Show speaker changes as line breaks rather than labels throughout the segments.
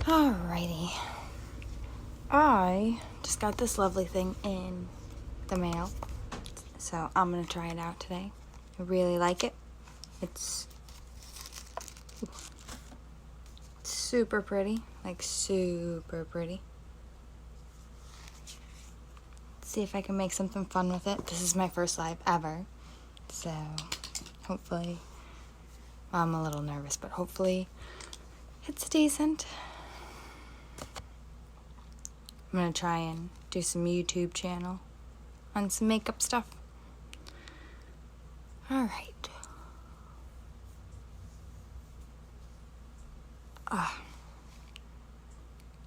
Alrighty. I just got this lovely thing in the mail, so I'm gonna try it out today. I really like it. It's super pretty, like super pretty. Let's see if I can make something fun with it. This is my first live ever, so hopefully, I'm a little nervous, but hopefully it's decent. I'm gonna try and do some YouTube channel on some makeup stuff. Alright.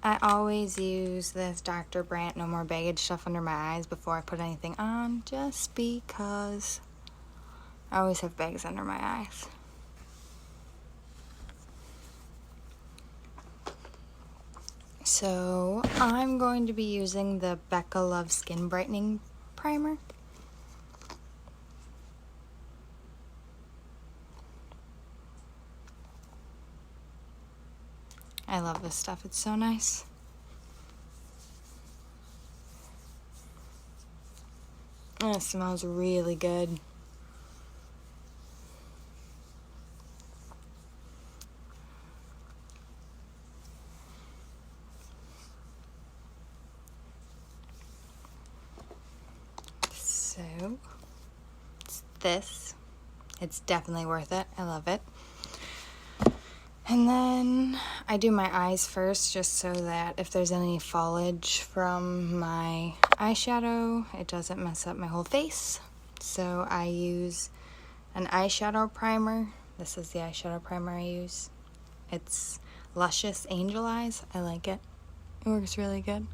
I always use this Dr. Brandt No More Baggage stuff under my eyes before I put anything on, just because I always have bags under my eyes. So I'm going to be using the Becca Love Skin Brightening Primer. I love this stuff, it's so nice. And it smells really good. So, it's this. It's definitely worth it. I love it. And then I do my eyes first, just so that if there's any foliage from my eyeshadow, it doesn't mess up my whole face. So I use an eyeshadow primer. This is the eyeshadow primer I use. It's Luscious Angel Eyes. I like it. It works really good.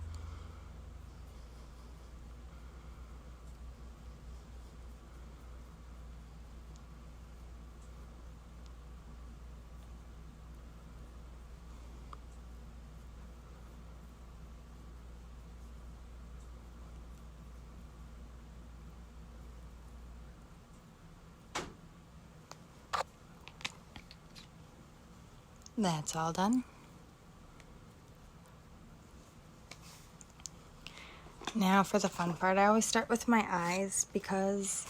That's all done. Now for the fun part. I always start with my eyes because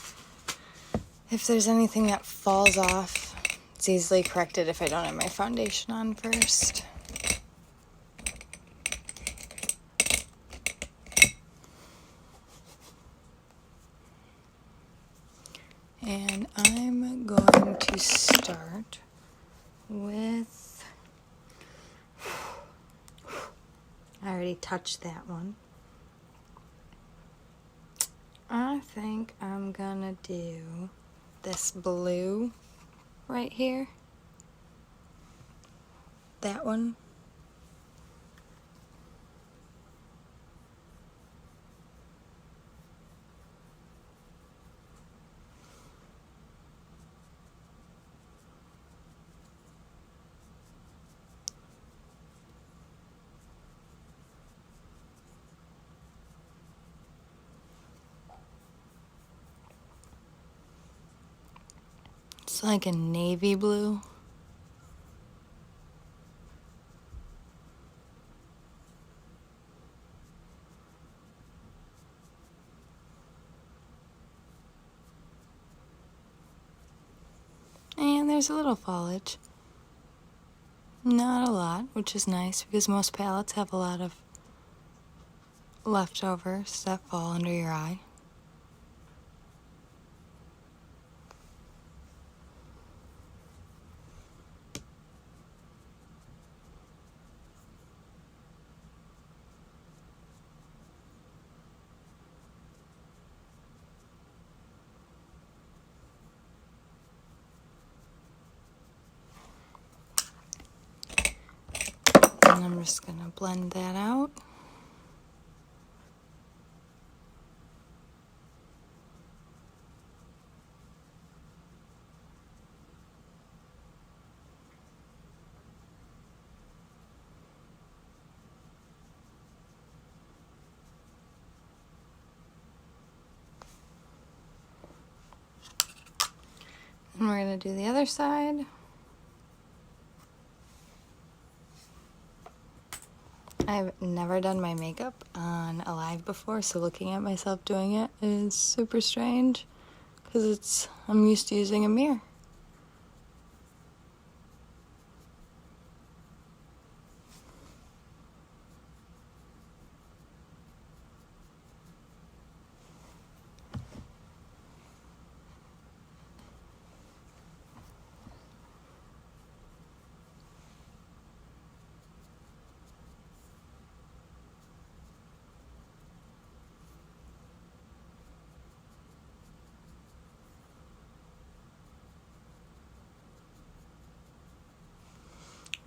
if there's anything that falls off, it's easily corrected if I don't have my foundation on first. And I'm going to start with, I already touched that one. I think I'm gonna do this blue right here. That one. It's like a navy blue. And there's a little foliage. Not a lot, which is nice because most palettes have a lot of leftovers that fall under your eye. And I'm just going to blend that out. And we're going to do the other side. I've never done my makeup on a live before, so looking at myself doing it is super strange because I'm used to using a mirror.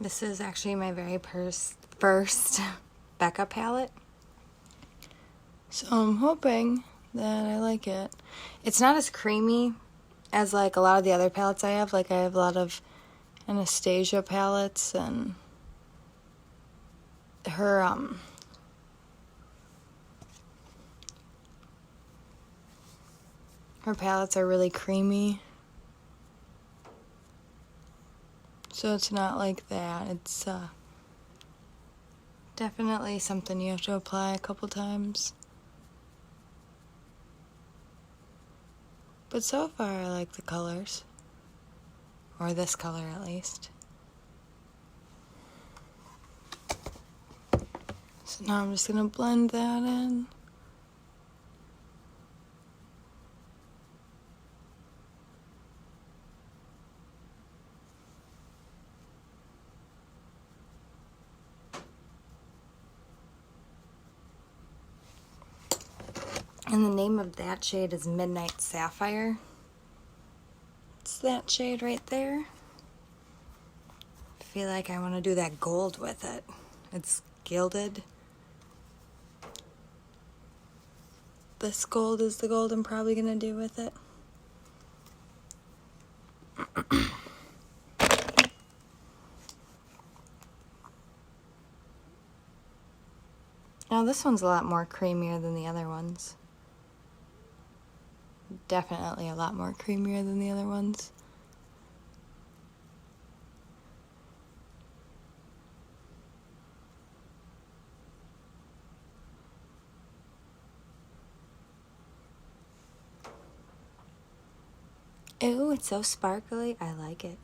This is actually my very first Becca palette. So I'm hoping that I like it. It's not as creamy as like a lot of the other palettes I have. Like I have a lot of Anastasia palettes, and her palettes are really creamy. So it's not like that. It's definitely something you have to apply a couple times. But so far I like the colors. Or this color at least. So now I'm just going to blend that in. And the name of that shade is Midnight Sapphire. It's that shade right there. I feel like I want to do that gold with it. It's gilded. This gold is the gold I'm probably going to do with it. Now this one's a lot more creamier than the other ones. Definitely a lot more creamier than the other ones. Ew, it's so sparkly. I like it.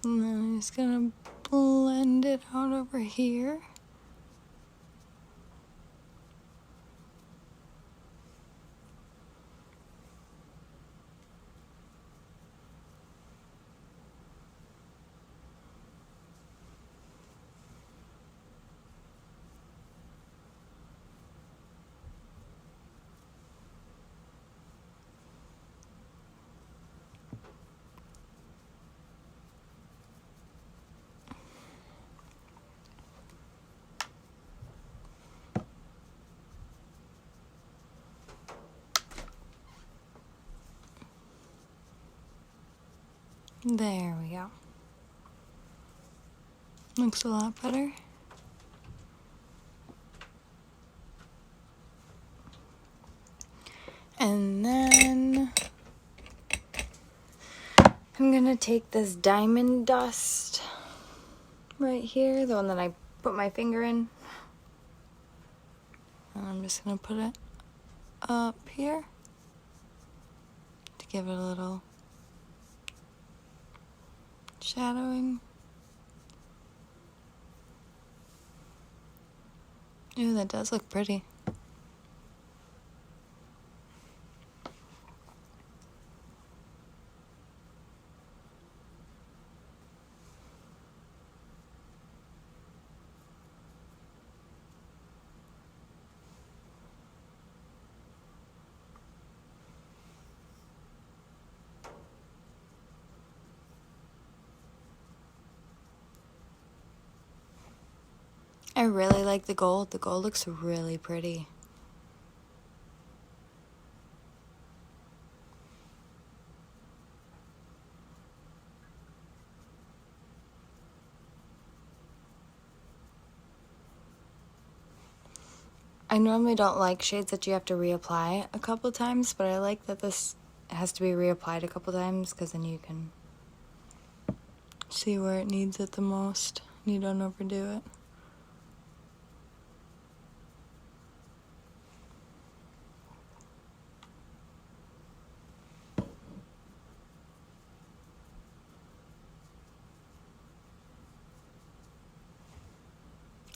And then I'm just gonna blend it out over here. There we go. Looks a lot better. And then I'm gonna take this diamond dust right here, the one that I put my finger in. And I'm just gonna put it up here to give it a little shadowing. Ooh, that does look pretty. I really like the gold. The gold looks really pretty. I normally don't like shades that you have to reapply a couple times, but I like that this has to be reapplied a couple times because then you can see where it needs it the most. You don't overdo it.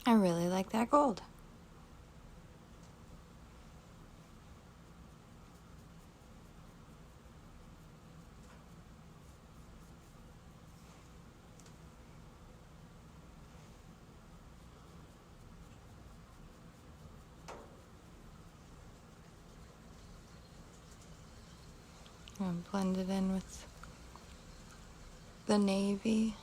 I really like that gold. I'm gonna blend it in with the navy.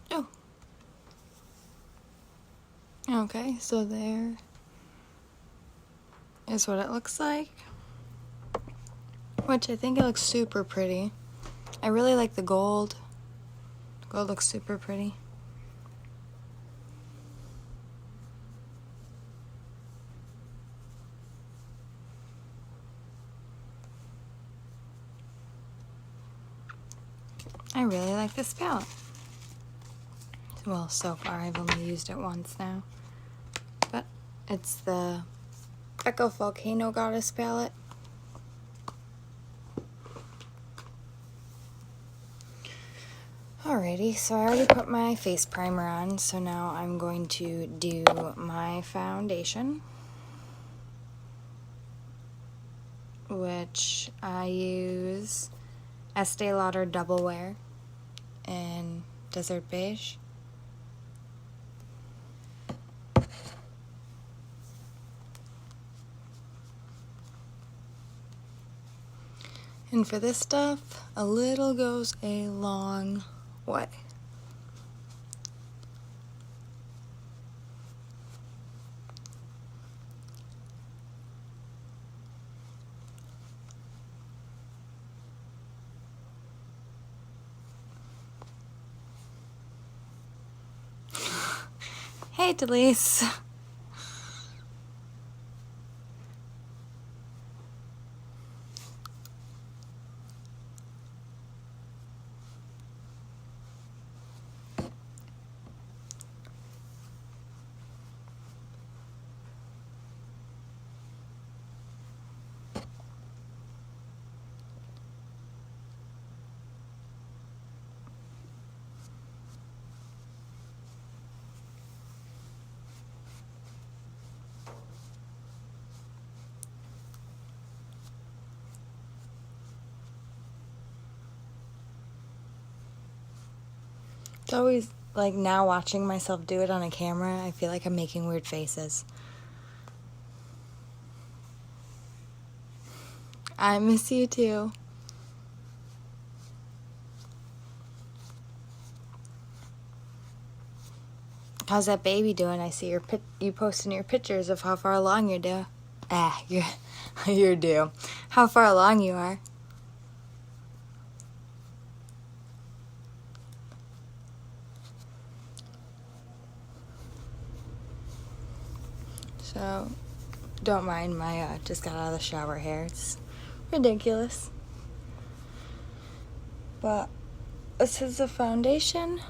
Oh. Okay, so there is what it looks like. Which I think it looks super pretty. I really like the gold. The gold looks super pretty. I really like this palette. Well, so far I've only used it once now. But it's the Becca Volcano Goddess palette. Alrighty, so I already put my face primer on, so now I'm going to do my foundation, which I use Estee Lauder Double Wear in Desert Beige. And for this stuff, a little goes a long way. Hey, Delise. It's always, like, now watching myself do it on a camera, I feel like I'm making weird faces. I miss you too. How's that baby doing? I see you posting your pictures of how far along you're due. You're due. How far along you are. So, don't mind my just got out of the shower hair. It's ridiculous. But this is the foundation.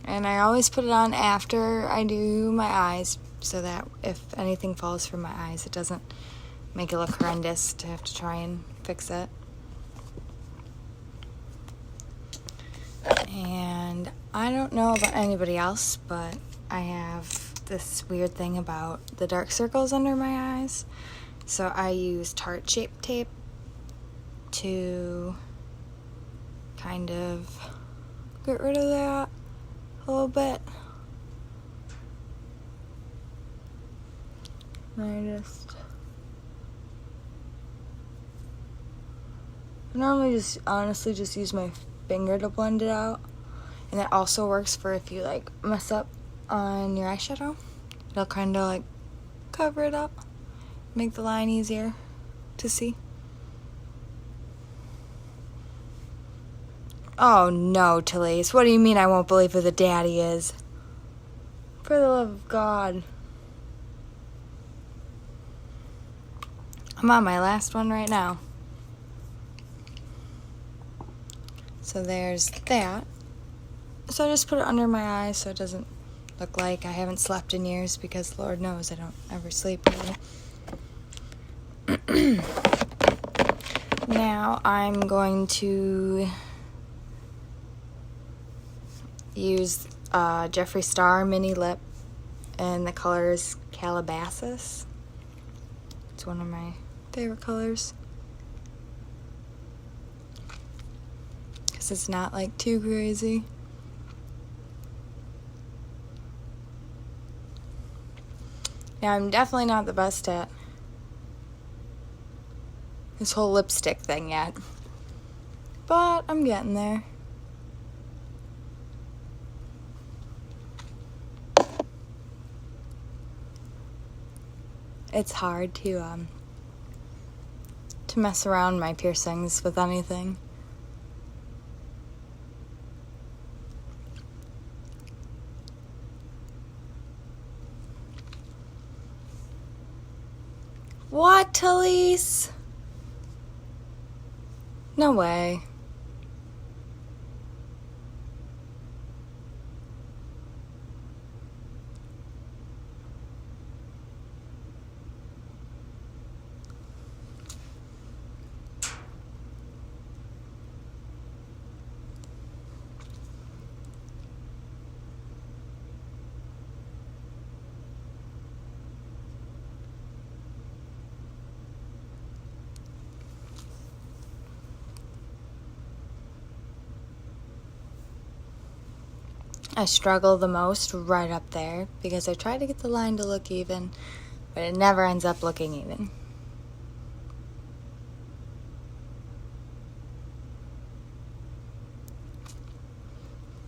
And I always put it on after I do my eyes so that if anything falls from my eyes, it doesn't make it look horrendous to have to try and fix it. And I don't know about anybody else, but I have this weird thing about the dark circles under my eyes. So I use Tarte Shape Tape to kind of get rid of that a little bit. And I normally honestly just use my finger to blend it out. And that also works for if you like mess up on your eyeshadow. It'll kind of like cover it up, make the line easier to see. Oh no, Talise, what do you mean I won't believe who the daddy is? For the love of God. I'm on my last one right now. So there's that. So I just put it under my eyes so it doesn't look like I haven't slept in years, because Lord knows I don't ever sleep really. Now I'm going to use Jeffree Star Mini Lip, and the color is Calabasas. It's one of my favorite colors, because it's not like too crazy. Now I'm definitely not the best at this whole lipstick thing yet, but I'm getting there. It's hard to mess around my piercings with anything. What, Talise? No way. I struggle the most right up there because I try to get the line to look even, but it never ends up looking even.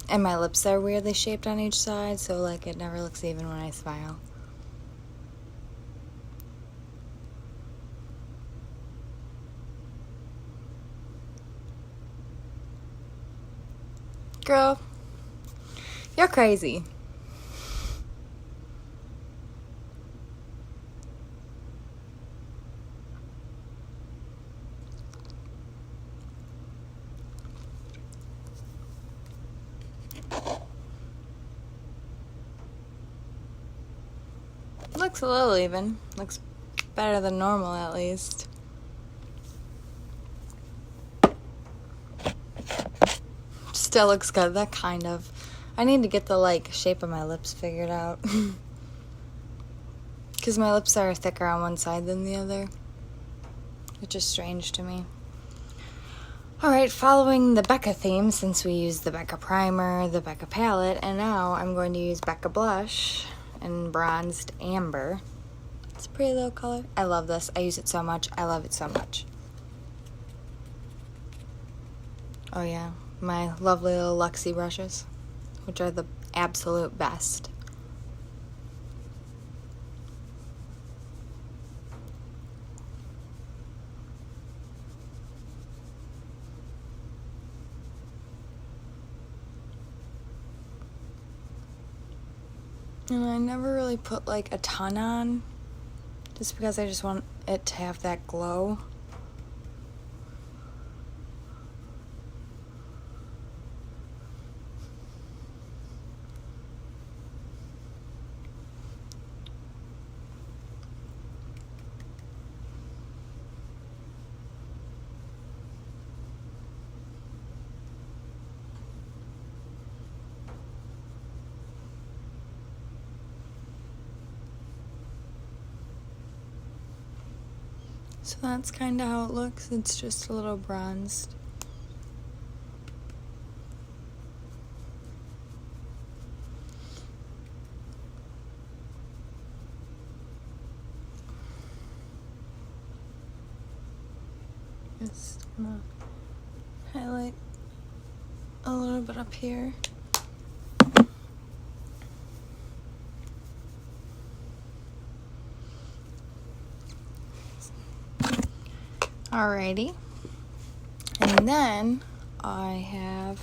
And my lips are weirdly shaped on each side, so like it never looks even when I smile. Girl, you're crazy. Looks a little even. Looks better than normal, at least. Still looks good. That kind of. I need to get the like shape of my lips figured out. Because my lips are thicker on one side than the other, which is strange to me. Alright, following the Becca theme, since we used the Becca primer, the Becca palette, and now I'm going to use Becca blush in bronzed amber. It's a pretty little color. I love this. I use it so much. I love it so much. Oh yeah, my lovely little Luxie brushes, which are the absolute best. And I never really put like a ton on, just because I just want it to have that glow. So that's kind of how it looks. It's just a little bronzed. Just gonna highlight a little bit up here. Alrighty. And then I have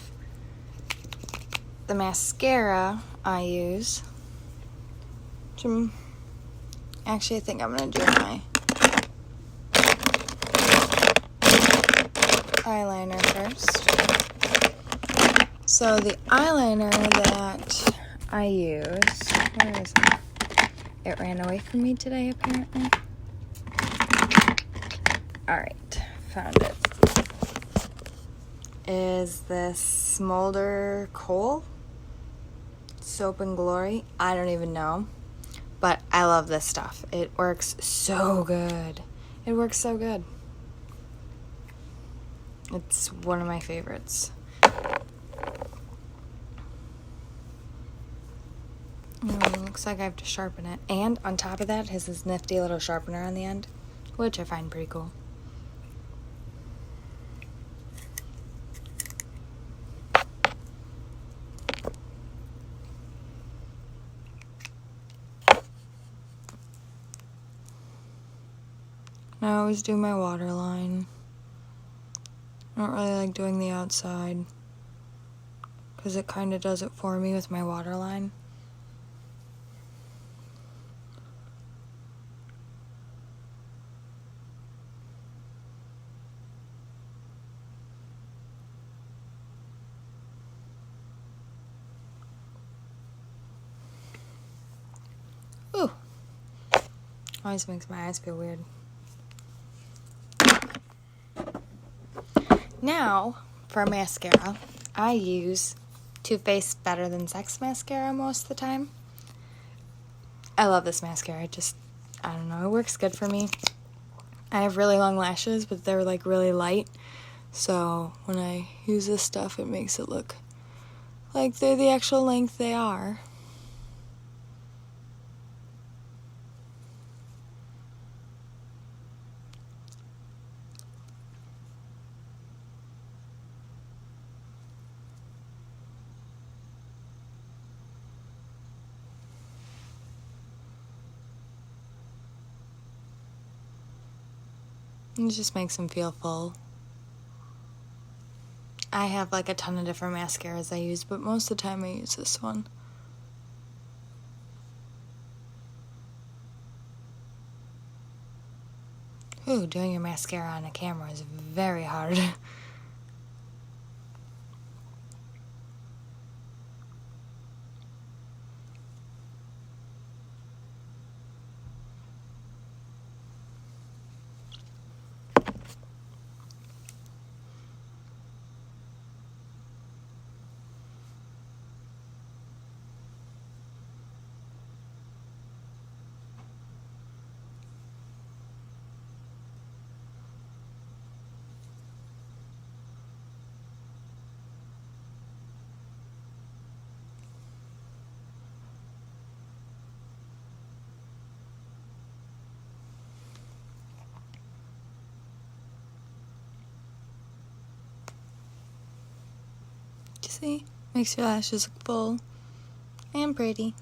the mascara I use. Actually, I think I'm going to do my eyeliner first. So the eyeliner that I use, where is it? It ran away from me today, apparently. Alright, found it. Is this Smolder Kohl Soap and Glory? I don't even know, but I love this stuff. It works so good. It works so good. It's one of my favorites. Looks like I have to sharpen it. And on top of that, it has this nifty little sharpener on the end, which I find pretty cool. I always do my waterline. I don't really like doing the outside because it kind of does it for me with my waterline. Ooh. Always makes my eyes feel weird. Now, for mascara, I use Too Faced Better Than Sex mascara most of the time. I love this mascara. I don't know, it works good for me. I have really long lashes, but they're like really light. So when I use this stuff, it makes it look like they're the actual length they are. It just makes them feel full. I have like a ton of different mascaras I use, but most of the time I use this one. Ooh, doing your mascara on a camera is very hard. See? Makes your lashes look full and pretty.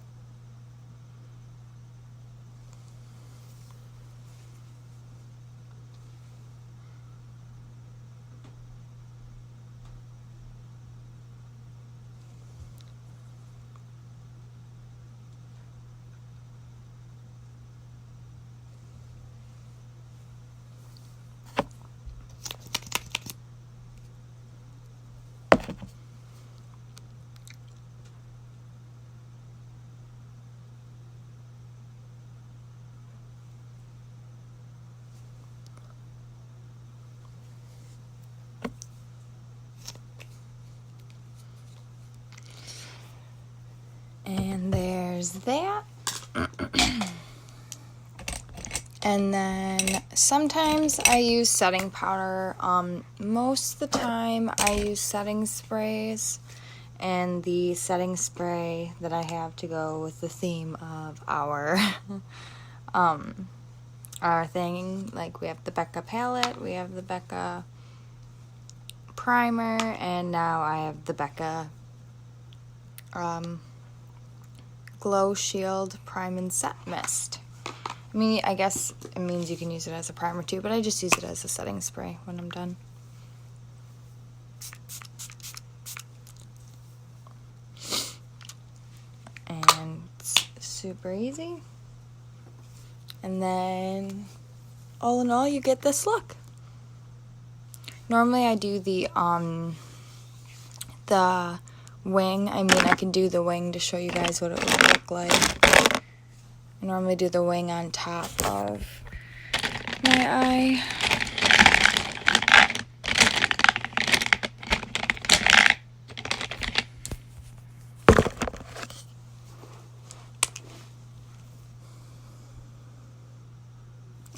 And there's that. And then sometimes I use setting powder. Most of the time I use setting sprays, and the setting spray that I have to go with the theme of our our thing, like we have the Becca palette, we have the Becca primer, and now I have the Becca Glow Shield Prime and Set Mist. I mean, I guess it means you can use it as a primer too, but I just use it as a setting spray when I'm done. And it's super easy. And then, all in all, you get this look. Normally I do the wing. I mean, I can do the wing to show you guys what it would look like. I normally do the wing on top of my eye.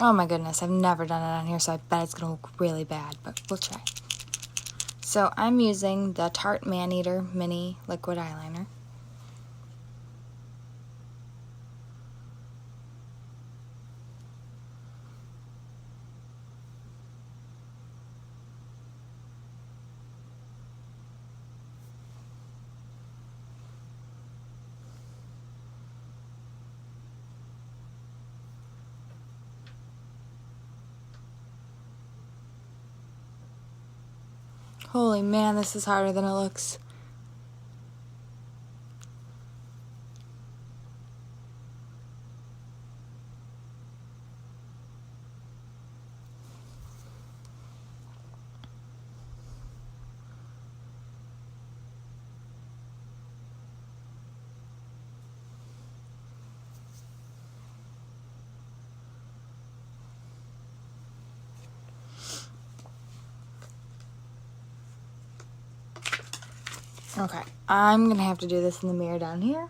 Oh my goodness, I've never done it on here, so I bet it's gonna look really bad, but we'll try. So I'm using the Tarte Maneater Mini Liquid Eyeliner. Holy man, this is harder than it looks. Okay, I'm gonna have to do this in the mirror down here.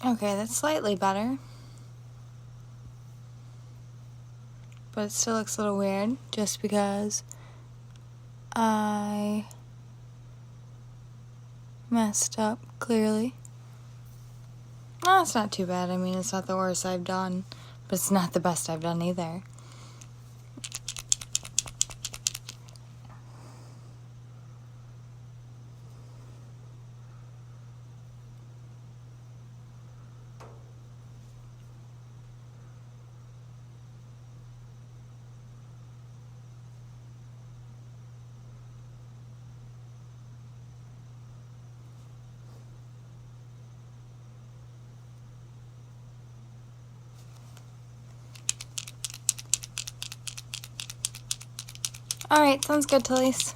Okay, that's slightly better. But it still looks a little weird just because I messed up, clearly. No, it's not too bad. I mean, it's not the worst I've done, but it's not the best I've done either. Alright, sounds good, Talise.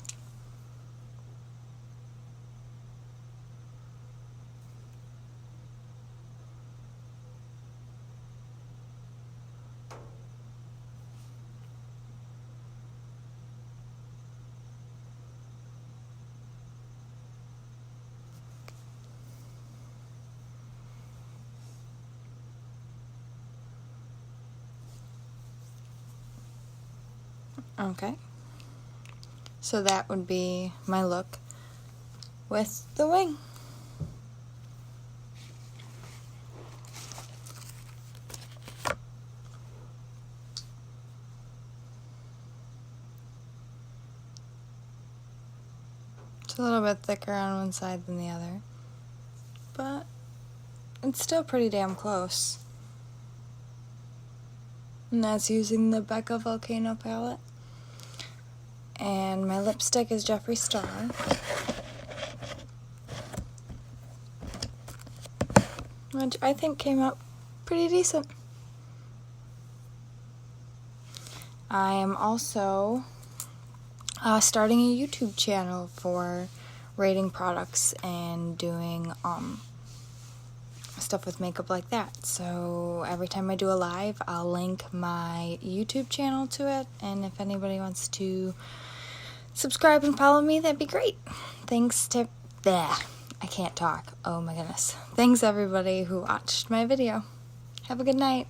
Okay. So that would be my look with the wing. It's a little bit thicker on one side than the other, but it's still pretty damn close. And that's using the Becca Volcano palette. And my lipstick is Jeffree Star. Which I think came out pretty decent. I am also starting a YouTube channel for rating products and doing stuff with makeup like that. So every time I do a live, I'll link my YouTube channel to it, and if anybody wants to subscribe and follow me, that'd be great. Thanks to I can't talk. Oh my goodness. Thanks everybody who watched my video. Have a good night.